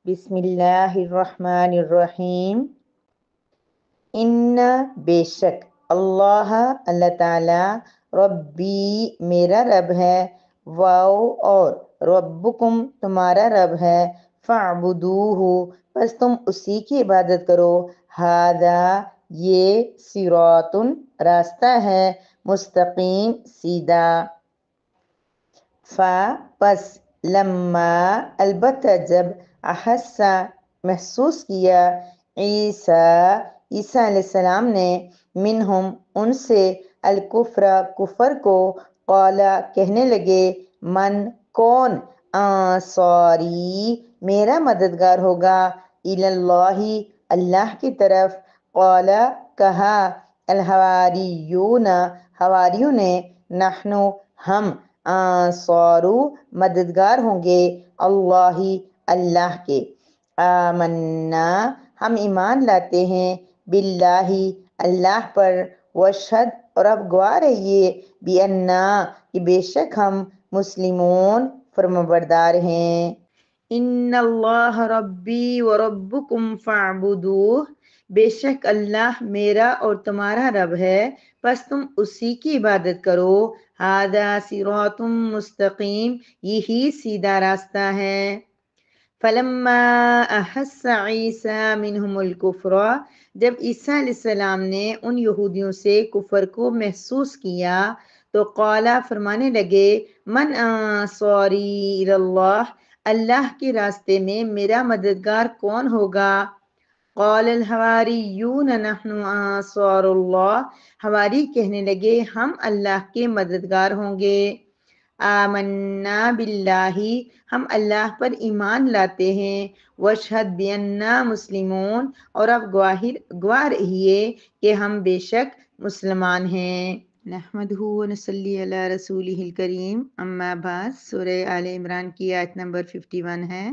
بسم اللہ الرحمن الرحیم۔ ان بے شک، اللہ اللہ تعالی، ربی میرا رب ہے، واؤ اور ربکم تمہارا رب ہے، فاعبدوہ پس تم اسی کی عبادت کرو، ہذا یہ صراط راستہ ہے، مستقیم سیدھا، پس لما البتہ جب احسا محسوس کیا عیسیٰ علیہ السلام نے منہم ان سے الکفر کفر کو، قالا کہنے لگے، من کون، انصاری میرا مددگار ہوگا، اللہ اللہ کی طرف، قالا کہا، الحواریون حواریوں نے، نحنو ہم، انصارو مددگار ہوں گے، اللہ اللہ کے، آمنا ہم ایمان لاتے ہیں، باللہ اللہ پر، واشہد اور اب گواہ رہیے، بِأَنَّا کہ بے شک ہم مسلمون فرمانبردار ہیں، ان اللہ ربی و ربکم فاعبدوہ بے شک اللہ میرا اور تمہارا رب ہے، پس تم اسی کی عبادت کرو، ھذا صراط مستقیم یہی سیدھا راستہ ہے، فلما احس عیسیٰ منہم الکفر جب عیسیٰ علیہ السلام نے ان یہودیوں سے کفر کو محسوس کیا تو قالا فرمانے لگے، من انصاری اللہ اللہ کے راستے میں میرا مددگار کون ہوگا، قال الحواریون نحن انصار اللہ حواری کہنے لگے ہم اللہ کے مددگار ہوں گے، آمنا باللہ ہم اللہ پر ایمان لاتے ہیں، واشہد بأننا مسلمون اور اب گواہ رہیے کہ ہم بے شک مسلمان ہیں، نحمدہ ونصلی علی رسولہ الکریم، اما بعد، سورہ آل عمران کی آیت نمبر 51 ہے،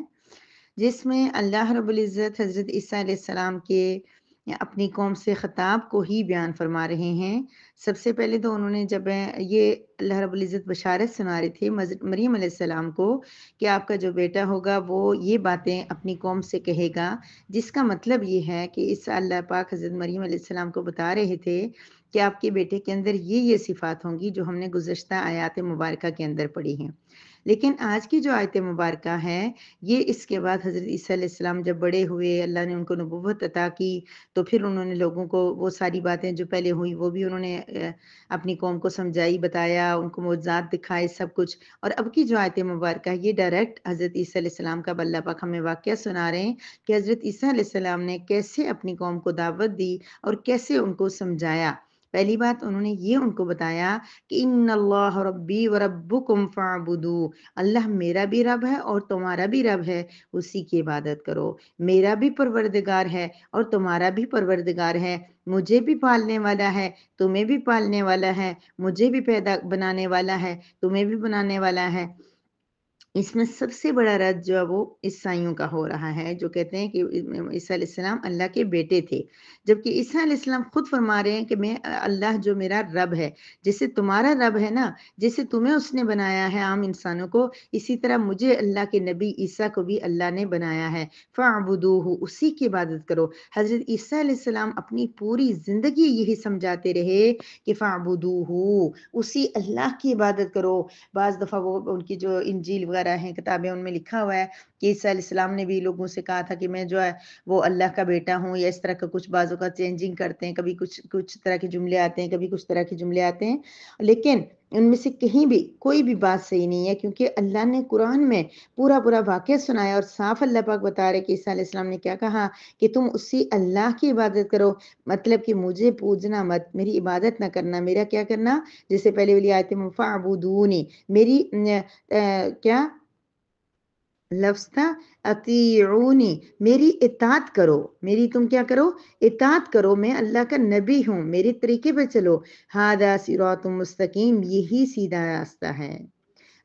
جس میں اللہ رب العزت حضرت عیسیٰ علیہ السلام کے اپنی قوم سے خطاب کو ہی بیان فرما رہے ہیں۔ سب سے پہلے تو انہوں نے جب یہ اللہ رب العزت بشارت سنا رہے تھے مریم علیہ السلام کو کہ آپ کا جو بیٹا ہوگا وہ یہ باتیں اپنی قوم سے کہے گا، جس کا مطلب یہ ہے کہ اس اللہ پاک حضرت مریم علیہ السلام کو بتا رہے تھے کہ آپ کے بیٹے کے اندر یہ صفات ہوں گی جو ہم نے گزشتہ آیات مبارکہ کے اندر پڑھی ہیں۔ لیکن آج کی جو آیت مبارکہ ہے یہ اس کے بعد حضرت عیسیٰ علیہ السلام جب بڑے ہوئے، اللہ نے ان کو نبوت عطا کی، تو پھر انہوں نے لوگوں کو وہ ساری باتیں جو پہلے ہوئی وہ بھی انہوں نے اپنی قوم کو سمجھائی، بتایا، ان کو معجزات دکھائے، سب کچھ۔ اور اب کی جو آیت مبارکہ یہ ڈائریکٹ حضرت عیسیٰ علیہ السلام کا اللہ پاک ہمیں واقعہ سنا رہے ہیں کہ حضرت عیسیٰ علیہ السلام نے کیسے اپنی قوم کو دعوت دی اور کیسے ان کو سمجھایا۔ پہلی بات انہوں نے یہ ان کو بتایا کہ ان اللہ ربی و ربکم فاعبدوہ اللہ میرا بھی رب ہے اور تمہارا بھی رب ہے، اسی کی عبادت کرو، میرا بھی پروردگار ہے اور تمہارا بھی پروردگار ہے، مجھے بھی پالنے والا ہے، تمہیں بھی پالنے والا ہے، مجھے بھی پیدا بنانے والا ہے، تمہیں بھی بنانے والا ہے۔ اس میں سب سے بڑا رد جو ہے وہ عیسائیوں کا ہو رہا ہے، جو کہتے ہیں کہ عیسیٰ علیہ السلام اللہ کے بیٹے تھے، جبکہ عیسیٰ علیہ السلام خود فرما رہے ہیں کہ میں اللہ جو میرا رب ہے، جیسے تمہارا رب ہے نا، جیسے تمہیں اس نے بنایا ہے عام انسانوں کو، اسی طرح مجھے اللہ کے نبی عیسیٰ کو بھی اللہ نے بنایا ہے، فاعبدوہ اسی کی عبادت کرو۔ حضرت عیسیٰ علیہ السلام اپنی پوری زندگی یہی سمجھاتے رہے کہ فاعبدوہ اسی اللہ کی عبادت کرو۔ بعض دفعہ وہ ان کی جو انجیل وغیرہ ہیں کتابیں ان میں لکھا ہوا ہے کہ عیسیٰ علیہ السلام نے بھی لوگوں سے کہا تھا کہ میں جو ہے وہ اللہ کا بیٹا ہوں، یا اس طرح کا کچھ بعضوں کا چینجنگ کرتے ہیں، کبھی کچھ طرح کے جملے آتے ہیں، کبھی کچھ طرح کے جملے آتے ہیں، لیکن ان میں سے کہیں بھی کوئی بھی بات صحیح نہیں ہے، کیونکہ اللہ نے قرآن میں پورا واقعہ سنایا اور صاف اللہ پاک بتا رہے کہ عیسیٰ علیہ السلام نے کیا کہا کہ تم اسی اللہ کی عبادت کرو، مطلب کہ مجھے پوجنا مت، میری عبادت نہ کرنا، میرا کیا کرنا، جیسے پہلے والی آیت میں فاعبدونی، میری کیا لفظ تھا، اطیعونی میری اطاعت کرو، میری تم کیا کرو، اطاعت کرو، میں اللہ کا نبی ہوں، میرے طریقے پہ چلو، ھذا صراط مستقیم یہی سیدھا راستہ ہے۔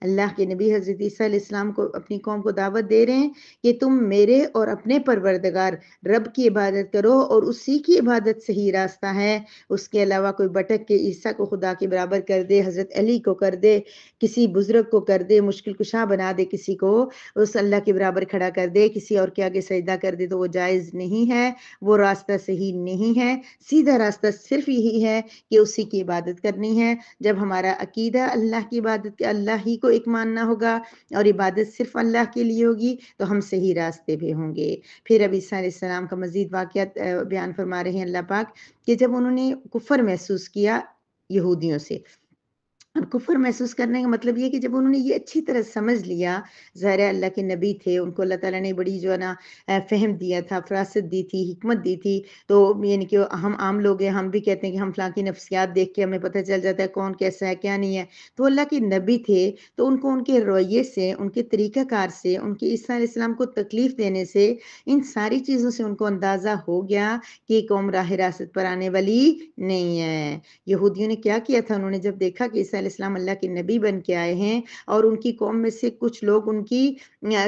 اللہ کے نبی حضرت عیسیٰ علیہ السلام کو اپنی قوم کو دعوت دے رہے ہیں کہ تم میرے اور اپنے پروردگار رب کی عبادت کرو اور اسی کی عبادت صحیح راستہ ہے۔ اس کے علاوہ کوئی بھٹک کے عیسیٰ کو خدا کے برابر کر دے، حضرت علی کو کر دے، کسی بزرگ کو کر دے، مشکل کشا بنا دے، کسی کو اس اللہ کے برابر کھڑا کر دے، کسی اور کے آگے سجدہ کر دے، تو وہ جائز نہیں ہے، وہ راستہ صحیح نہیں ہے۔ سیدھا راستہ صرف یہی ہے کہ اسی کی عبادت کرنی ہے۔ جب ہمارا عقیدہ اللہ کی عبادت کے اللہ ہی کو ایک ماننا ہوگا اور عبادت صرف اللہ کے لیے ہوگی تو ہم صحیح راستے پہ ہوں گے۔ پھر اب عیسیٰ علیہ السلام کا مزید واقعات بیان فرما رہے ہیں اللہ پاک کہ جب انہوں نے کفر محسوس کیا یہودیوں سے، اب کفر محسوس کرنے کا مطلب یہ کہ جب انہوں نے یہ اچھی طرح سمجھ لیا، ظاہر ہے اللہ کے نبی تھے، ان کو اللہ تعالیٰ نے بڑی جو ہے نا فہم دیا تھا، فراست دی تھی، حکمت دی تھی، تو یعنی کہ ہم عام لوگ ہیں، ہم بھی کہتے ہیں کہ ہم فلاں کی نفسیات دیکھ کے ہمیں پتہ چل جاتا ہے کون کیسا ہے کیا نہیں ہے، تو اللہ کے نبی تھے تو ان کو ان کے رویے سے، ان کے طریقہ کار سے، ان کے عیسیٰ علیہ السلام کو تکلیف دینے سے، ان ساری چیزوں سے ان کو اندازہ ہو گیا کہ یہ قوم راہ راست پر آنے والی نہیں ہے۔ یہودیوں نے کیا کیا تھا، انہوں نے جب دیکھا کہ عیسیٰ علیہ السلام اللہ کے نبی بن کے آئے ہیں اور ان کی قوم میں سے کچھ لوگ ان کی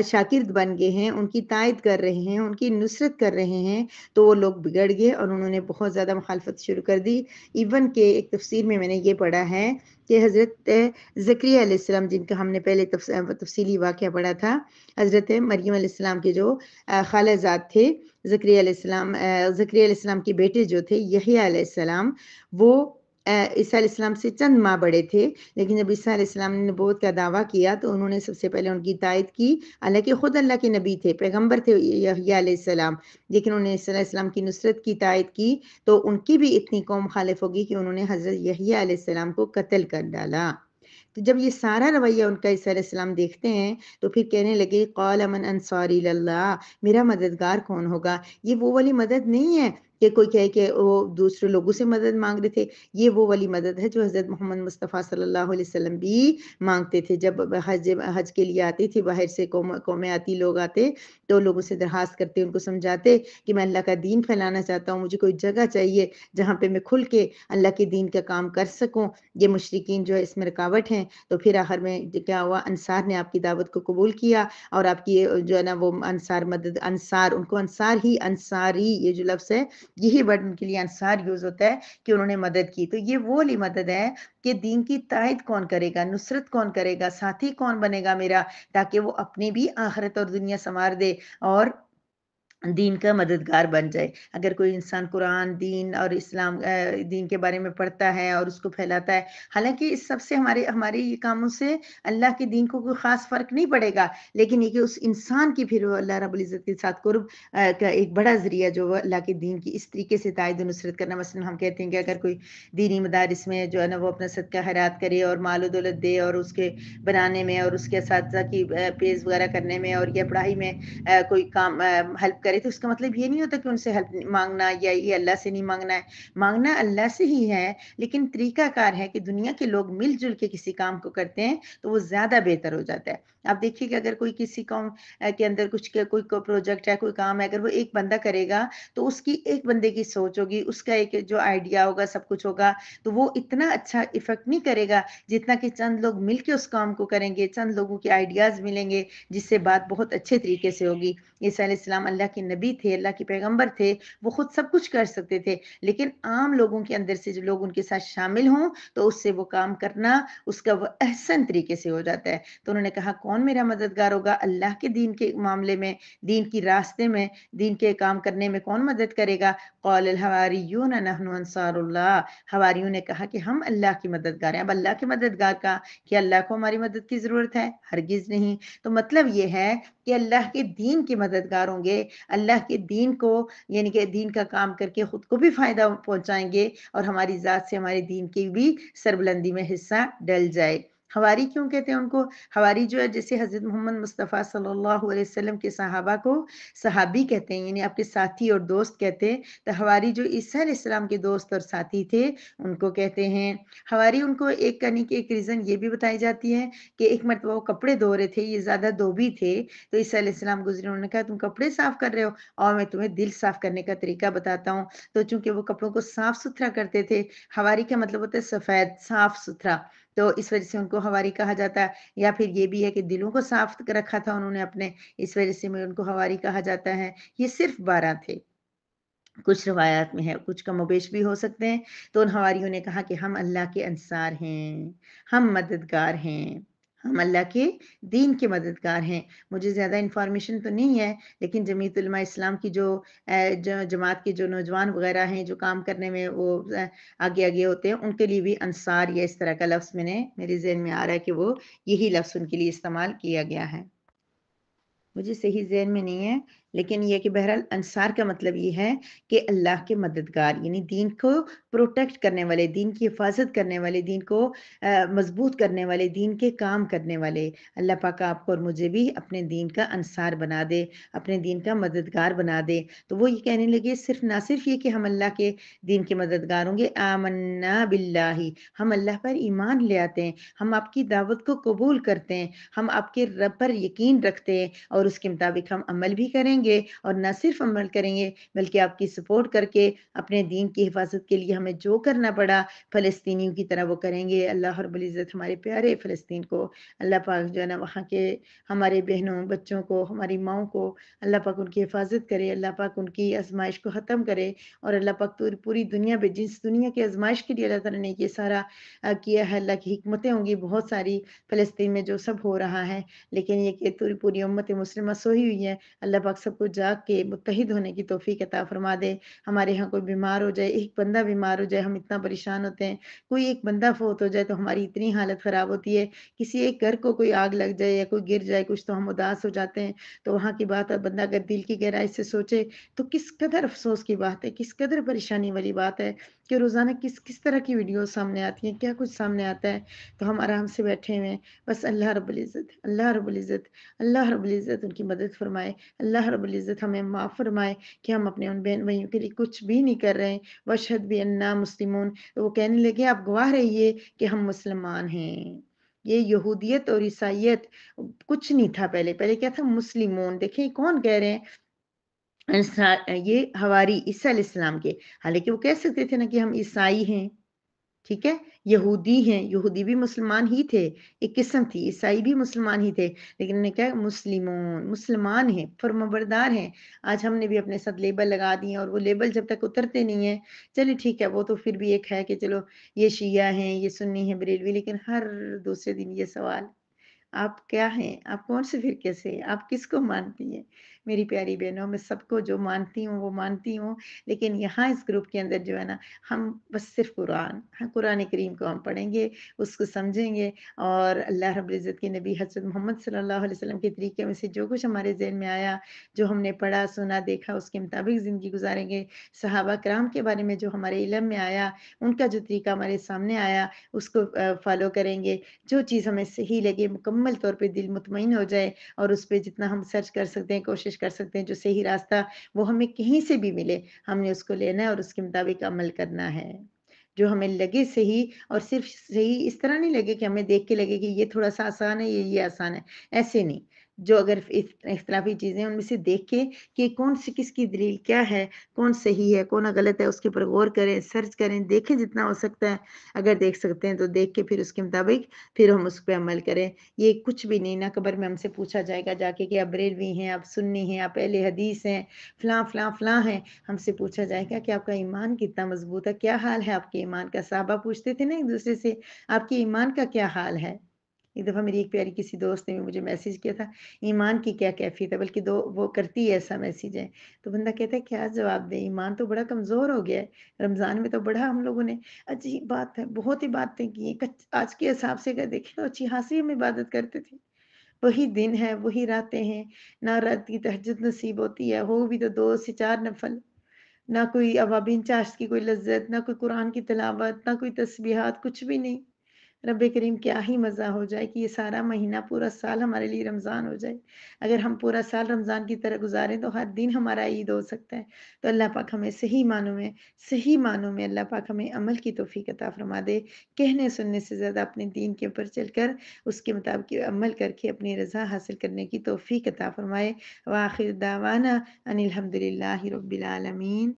شاگرد بن گئے ہیں، ان کی تائید کر رہے ہیں، ان کی نصرت کر رہے ہیں، تو وہ لوگ بگڑ گئے اور انہوں نے بہت زیادہ مخالفت شروع کر دی۔ ایون کہ ایک تفسیر میں نے یہ پڑھا ہے کہ حضرت زکریا علیہ السلام، جن کا ہم نے پہلے تفصیلی واقعہ پڑھا تھا، حضرت مریم علیہ السلام کے جو خالہ زاد تھے، زکریا علیہ السلام کے بیٹے جو تھے یحییٰ علیہ السلام، وہ عیسیٰ علیہ السلام سے چند ماہ بڑے تھے، لیکن جب عیسیٰ علیہ السلام نے نبوت کا دعویٰ کیا تو انہوں نے سب سے پہلے ان کی تائید کی، حالانکہ خود اللہ کے نبی تھے، پیغمبر تھے یحییٰ علیہ السلام، لیکن انہوں نے عیسیٰ علیہ السلام کی نصرت کی، تائید کی، تو ان کی بھی اتنی قوم مخالف ہوگی کہ انہوں نے حضرت یحییٰ علیہ السلام کو قتل کر ڈالا۔ تو جب یہ سارا رویہ ان کا عیسیٰ علیہ السلام دیکھتے ہیں تو پھر کہنے لگے قال من انصاری اللہ، میرا مددگار کون ہوگا؟ یہ وہ والی مدد نہیں ہے کہ کوئی کہے کہ وہ دوسرے لوگوں سے مدد مانگ رہے تھے، یہ وہ والی مدد ہے جو حضرت محمد مصطفیٰ صلی اللہ علیہ وسلم بھی مانگتے تھے۔ جب حج کے لیے آتی تھی، باہر سے قومیں آتی، لوگ آتے تو لوگوں سے درخواست کرتے، ان کو سمجھاتے کہ میں اللہ کا دین پھیلانا چاہتا ہوں، مجھے کوئی جگہ چاہیے جہاں پہ میں کھل کے اللہ کے دین کا کام کر سکوں، یہ مشرکین جو ہے اس میں رکاوٹ ہیں۔ تو پھر آخر میں کیا ہوا، انصار نے آپ کی دعوت کو قبول کیا اور آپ کی جو ہے نا وہ انصار مدد، انصار، ان کو انصار ہی، انصاری یہ جو لفظ ہے یہی ورڈ ان کے لیے انصار یوز ہوتا ہے کہ انہوں نے مدد کی۔ تو یہ وہ والی مدد ہے کہ دین کی تائید کون کرے گا، نصرت کون کرے گا، ساتھی کون بنے گا میرا، تاکہ وہ اپنی بھی آخرت اور دنیا سنوار دے اور دین کا مددگار بن جائے۔ اگر کوئی انسان قرآن، دین اور اسلام دین کے بارے میں پڑھتا ہے اور اس کو پھیلاتا ہے، حالانکہ اس سب سے ہمارے یہ کاموں سے اللہ کے دین کو کوئی خاص فرق نہیں پڑے گا، لیکن یہ کہ اس انسان کی پھر وہ اللہ رب العزت کے ساتھ قرب کا ایک بڑا ذریعہ جو وہ اللہ کے دین کی اس طریقے سے تائید و نصرت کرنا۔ مثلا ہم کہتے ہیں کہ اگر کوئی دینی مدارس میں جو ہے نا وہ اپنا صدقہ خیرات کرے اور مال و دولت دے اور اس کے بنانے میں اور اس کے اساتذہ کی پیز وغیرہ کرنے میں اور یا پڑھائی میں کوئی کام ہیلپ کرے، تو اس کا مطلب یہ نہیں ہوتا کہ ان سے ہیلپ مانگنا یا یہ اللہ سے نہیں مانگنا ہے، مانگنا اللہ سے ہی ہے، لیکن طریقہ کار ہے کہ دنیا کے لوگ مل جل کے کسی کام کو کرتے ہیں تو وہ زیادہ بہتر ہو جاتا ہے۔ آپ دیکھیے کہ اگر کوئی کسی قوم کے اندر کوئی پروجیکٹ ہے، کوئی کام ہے، اگر وہ ایک بندہ کرے گا تو اس کی ایک بندے کی سوچ ہوگی، اس کا ایک جو آئیڈیا ہوگا، سب کچھ ہوگا، تو وہ اتنا اچھا ایفیکٹ نہیں کرے گا جتنا کہ چند لوگ مل کے اس کام کو کریں گے، چند لوگوں کے آئیڈیاز ملیں گے جس سے بات بہت اچھے طریقے سے ہوگی۔ عیسیٰ علیہ السلام اللہ کے نبی تھے، اللہ کے پیغمبر تھے، وہ خود سب کچھ کر سکتے تھے، لیکن عام لوگوں کے اندر سے جو لوگ ان کے ساتھ شامل ہوں تو اس سے وہ کام کرنا اس کا وہ احسن طریقے سے ہو جاتا ہے۔ تو انہوں نے کہا کون میرا مددگار ہوگا اللہ کے دین کے معاملے میں، دین کی راستے میں، دین کے کام کرنے میں کون مدد کرے گا؟ قال الحواریون نحن انصار اللہ، حواریوں نے کہا کہ ہم اللہ کی مددگار ہیں۔ اب اللہ کے مددگار کا کہ اللہ کو ہماری مدد کی ضرورت ہے؟ ہرگز نہیں۔ تو مطلب یہ ہے کہ اللہ کے دین کے مددگار ہوں گے، اللہ کے دین کو یعنی کہ دین کا کام کر کے خود کو بھی فائدہ پہنچائیں گے اور ہماری ذات سے ہمارے دین کی بھی سربلندی میں حصہ ڈل جائے۔ حواری کیوں کہتے ہیں ان کو؟ حواری جو ہے جیسے حضرت محمد مصطفیٰ صلی اللہ علیہ وسلم کے صحابہ کو صحابی کہتے ہیں، یعنی آپ کے ساتھی اور دوست کہتے ہیں، تو حواری جو عیسیٰ علیہ السلام کے دوست اور ساتھی تھے ان کو کہتے ہیں حواری۔ ان کو ایک کرنے کی ایک ریزن یہ بھی بتائی جاتی ہے کہ ایک مرتبہ وہ کپڑے دھو رہے تھے، یہ زیادہ دھوبی تھے، تو عیسیٰ علیہ السلام گزرے، انہوں نے کہا تم کپڑے صاف کر رہے ہو اور میں تمہیں دل صاف کرنے کا طریقہ بتاتا ہوں۔ تو چونکہ وہ کپڑوں کو صاف ستھرا کرتے تھے، حواری کا مطلب ہوتا ہے سفید، صاف ستھرا، تو اس وجہ سے ان کو حواری کہا جاتا ہے، یا پھر یہ بھی ہے کہ دلوں کو صاف رکھا تھا انہوں نے اپنے، اس وجہ سے ان کو حواری کہا جاتا ہے۔ یہ صرف 12 تھے، کچھ روایات میں ہے، کچھ کم و بیش بھی ہو سکتے ہیں۔ تو ان حواریوں نے کہا کہ ہم اللہ کے انصار ہیں، ہم مددگار ہیں، ہم اللہ کے دین کے مددگار ہیں۔ مجھے زیادہ انفارمیشن تو نہیں ہے، لیکن جمعیت علماء اسلام کی جو جماعت کے جو نوجوان وغیرہ ہیں جو کام کرنے میں وہ آگے آگے ہوتے ہیں، ان کے لیے بھی انصار یا اس طرح کا لفظ میرے ذہن میں آ رہا ہے کہ وہ یہی لفظ ان کے لیے استعمال کیا گیا ہے۔ مجھے صحیح ذہن میں نہیں ہے، لیکن یہ کہ بہرحال انصار کا مطلب یہ ہے کہ اللہ کے مددگار، یعنی دین کو پروٹیکٹ کرنے والے، دین کی حفاظت کرنے والے، دین کو مضبوط کرنے والے، دین کے کام کرنے والے۔ اللہ پاک آپ کو اور مجھے بھی اپنے دین کا انصار بنا دے، اپنے دین کا مددگار بنا دے۔ تو وہ یہ کہنے لگے نہ صرف یہ کہ ہم اللہ کے دین کے مددگار ہوں گے، آمنا باللہ، ہم اللہ پر ایمان لے آتے ہیں، ہم آپ کی دعوت کو قبول کرتے ہیں، ہم آپ کے رب پر یقین رکھتے ہیں، اور اس کے مطابق ہم عمل بھی کریں گے، اور نہ صرف عمل کریں گے بلکہ آپ کی سپورٹ کر کے اپنے دین کی حفاظت کے لیے ہمیں جو کرنا پڑا فلسطینیوں کی طرح وہ کریں گے۔ اللہ رب العزت ہمارے پیارے فلسطین کو، اللہ پاک جو ہے نا وہاں کے ہمارے بہنوں بچوں کو، ہماری ماؤں کو اللہ پاک ان کی حفاظت کرے، اللہ پاک ان کی آزمائش کو ختم کرے، اور اللہ پاک پوری دنیا پہ جس دنیا کی آزمائش کے لیے اللہ تعالیٰ نے یہ سارا کیا ہے، اللہ کی حکمتیں ہوں گی بہت ساری فلسطین میں جو سب ہو رہا ہے، لیکن یہ کہ پوری امت مسلمہ سوئی ہوئی ہے۔ اللہ پاک سب کو جاگ کے متحد ہونے کی توفیق عطا فرما دے۔ ہمارے ہاں کوئی بیمار ہو جائے، ایک بندہ بیمار ہو جائے، ہم اتنا پریشان ہوتے ہیں، کوئی ایک بندہ فوت ہو جائے تو ہماری اتنی حالت خراب ہوتی ہے، کسی ایک گھر کو کوئی آگ لگ جائے یا کوئی گر جائے کچھ تو ہم اداس ہو جاتے ہیں۔ تو وہاں کی بات بندہ اگر دل کی گہرائی سے سوچے تو کس قدر افسوس کی بات ہے، کس قدر پریشانی والی بات ہے کہ روزانہ کس طرح کی ویڈیوز سامنے آتی ہیں، کیا کچھ سامنے آتا ہے۔ تو ہم آرام سے بیٹھے ہوئے ہیں، بس اللہ رب العزت، اللہ رب العزت، اللہ رب العزت ان کی مدد فرمائے، اللہ رب العزت ہمیں معاف فرمائے کہ ہم اپنے ان بہن بھائیوں کے لیے کچھ بھی نہیں کر رہے ہیں۔ واشہد بِأَنَّا مسلمون، تو وہ کہنے لگے آپ گواہ رہیے کہ ہم مسلمان ہیں۔ یہ یہودیت اور عیسائیت کچھ نہیں تھا، پہلے کیا تھا؟ مسلمون۔ دیکھیں کون کہہ رہے ہیں؟ یہ حواری عیسیٰ علیہ السلام کے، حالانکہ وہ کہہ سکتے تھے نا کہ ہم عیسائی ہیں، ٹھیک ہے، یہودی ہیں، یہودی بھی مسلمان ہی تھے، ایک قسم تھی، عیسائی بھی مسلمان ہی تھے، لیکن انہوں نے کہا مسلمون، مسلمان ہیں، فرمانبردار ہیں۔ آج ہم نے بھی اپنے ساتھ لیبل لگا دیے، اور وہ لیبل جب تک اترتے نہیں ہیں، چلے ٹھیک ہے، وہ تو پھر بھی ایک ہے کہ چلو یہ شیعہ ہیں، یہ سنی ہیں، بریلوی، لیکن ہر دوسرے دن یہ سوال، آپ کیا ہیں؟ آپ کون سے فرقے سے ہیں؟ آپ کس کو مانتی ہیں؟ میری پیاری بہنوں، میں سب کو جو مانتی ہوں وہ مانتی ہوں، لیکن یہاں اس گروپ کے اندر جو ہے نا، ہم بس صرف قرآن کریم کو ہم پڑھیں گے، اس کو سمجھیں گے، اور اللہ رب العزت کے نبی حضرت محمد صلی اللہ علیہ وسلم کے طریقے میں سے جو کچھ ہمارے ذہن میں آیا، جو ہم نے پڑھا سنا دیکھا، اس کے مطابق زندگی گزاریں گے۔ صحابہ کرام کے بارے میں جو ہمارے علم میں آیا، ان کا جو طریقہ ہمارے سامنے آیا، اس کو فالو کریں گے۔ جو چیز ہمیں صحیح لگے، مکمل طور پہ دل مطمئن ہو جائے، اور اس پہ جتنا ہم سرچ کر سکتے ہیں، کوشش کر سکتے ہیں، جو صحیح راستہ وہ ہمیں کہیں سے بھی ملے، ہم نے اس کو لینا ہے اور اس کے مطابق عمل کرنا ہے۔ جو ہمیں لگے صحیح، اور صرف صحیح اس طرح نہیں لگے کہ ہمیں دیکھ کے لگے کہ یہ تھوڑا سا آسان ہے، یہ آسان ہے، ایسے نہیں۔ جو اگر اختلافی چیزیں ان میں سے دیکھ کے کہ کون سی کس کی دلیل کیا ہے، کون صحیح ہے کون غلط ہے، اس کے اوپر غور کریں، سرچ کریں، دیکھیں جتنا ہو سکتا ہے، اگر دیکھ سکتے ہیں تو دیکھ کے پھر اس کے مطابق پھر ہم اس پہ عمل کریں۔ یہ کچھ بھی نہیں، نہ قبر میں ہم سے پوچھا جائے گا جا کے کہ آپ بریلوی ہیں، آپ سنی ہیں، آپ اہل حدیث ہیں، فلاں فلاں فلاں ہیں۔ ہم سے پوچھا جائے گا کہ آپ کا ایمان کتنا مضبوط ہے، کیا حال ہے آپ کے ایمان کا۔ صحابہ پوچھتے تھے نا ایک دوسرے سے، آپ کے ایمان کا کیا حال ہے۔ ایک دفعہ میری ایک پیاری کسی دوست نے بھی مجھے میسیج کیا تھا، ایمان کی کیا کیفیت ہے، بلکہ وہ کرتی ہے ایسا میسیج ہے، تو بندہ کہتا ہے کیا جواب دے، ایمان تو بڑا کمزور ہو گیا ہے۔ رمضان میں تو بڑا ہم لوگوں نے عجیب بات ہے، بہت ہی باتیں کی ہیں، آج کے حساب سے اگر دیکھیں تو اچھی خاصی ہم عبادت کرتے تھے، وہی دن ہے، وہی راتیں ہیں، نہ رات کی تہجد نصیب ہوتی ہے، ہو بھی تو 2 سے 4 نفل، نہ کوئی اوابین چاشت کی کوئی لذت، نہ کوئی قرآن کی تلاوت، نہ کوئی تسبیحات، کچھ بھی نہیں۔ رب کریم کیا ہی مزہ ہو جائے کہ یہ سارا مہینہ پورا سال ہمارے لیے رمضان ہو جائے۔ اگر ہم پورا سال رمضان کی طرح گزاریں تو ہر دن ہمارا عید ہو سکتا ہے۔ تو اللہ پاک ہمیں صحیح معنوں میں اللہ پاک ہمیں عمل کی توفیق عطا فرما دے، کہنے سننے سے زیادہ اپنے دین کے اوپر چل کر اس کے مطابق عمل کر کے اپنی رضا حاصل کرنے کی توفیق عطا فرمائے۔ وآخر دعوانا ان الحمد للہ رب العالمین۔